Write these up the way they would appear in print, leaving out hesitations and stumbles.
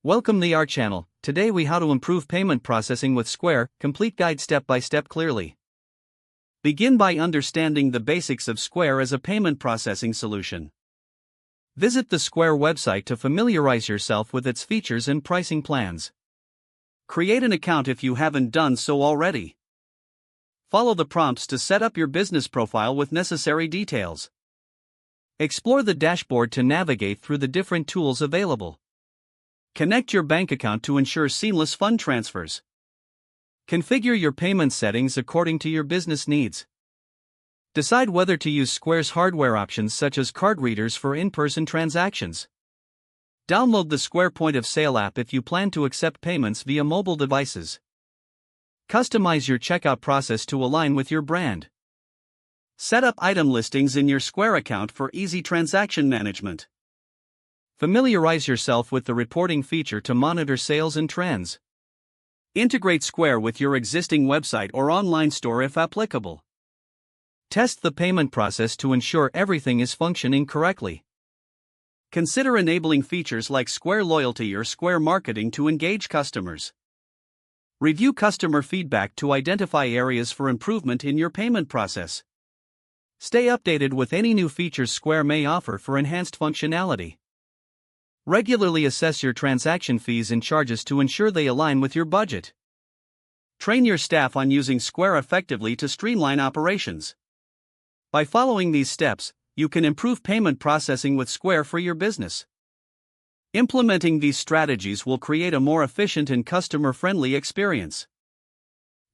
Welcome to our channel. Today we how to improve payment processing with Square, complete guide step by step clearly. Begin by understanding the basics of Square as a payment processing solution. Visit the Square website to familiarize yourself with its features and pricing plans. Create an account if you haven't done so already. Follow the prompts to set up your business profile with necessary details. Explore the dashboard to navigate through the different tools available. Connect your bank account to ensure seamless fund transfers. Configure your payment settings according to your business needs. Decide whether to use Square's hardware options such as card readers for in-person transactions. Download the Square Point of Sale app if you plan to accept payments via mobile devices. Customize your checkout process to align with your brand. Set up item listings in your Square account for easy transaction management. Familiarize yourself with the reporting feature to monitor sales and trends. Integrate Square with your existing website or online store if applicable. Test the payment process to ensure everything is functioning correctly. Consider enabling features like Square Loyalty or Square Marketing to engage customers. Review customer feedback to identify areas for improvement in your payment process. Stay updated with any new features Square may offer for enhanced functionality. Regularly assess your transaction fees and charges to ensure they align with your budget. Train your staff on using Square effectively to streamline operations. By following these steps, you can improve payment processing with Square for your business. Implementing these strategies will create a more efficient and customer-friendly experience.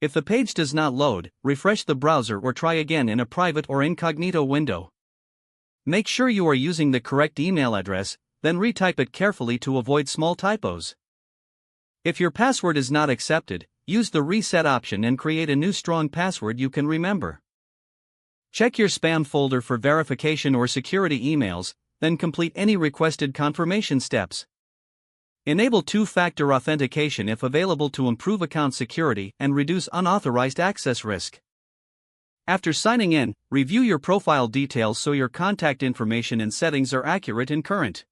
If the page does not load, refresh the browser or try again in a private or incognito window. Make sure you are using the correct email address, then retype it carefully to avoid small typos. If your password is not accepted, use the reset option and create a new strong password you can remember. Check your spam folder for verification or security emails, then complete any requested confirmation steps. Enable two-factor authentication if available to improve account security and reduce unauthorized access risk. After signing in, review your profile details so your contact information and settings are accurate and current.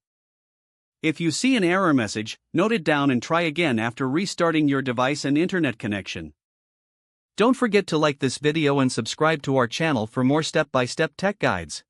If you see an error message, note it down and try again after restarting your device and internet connection. Don't forget to like this video and subscribe to our channel for more step-by-step tech guides.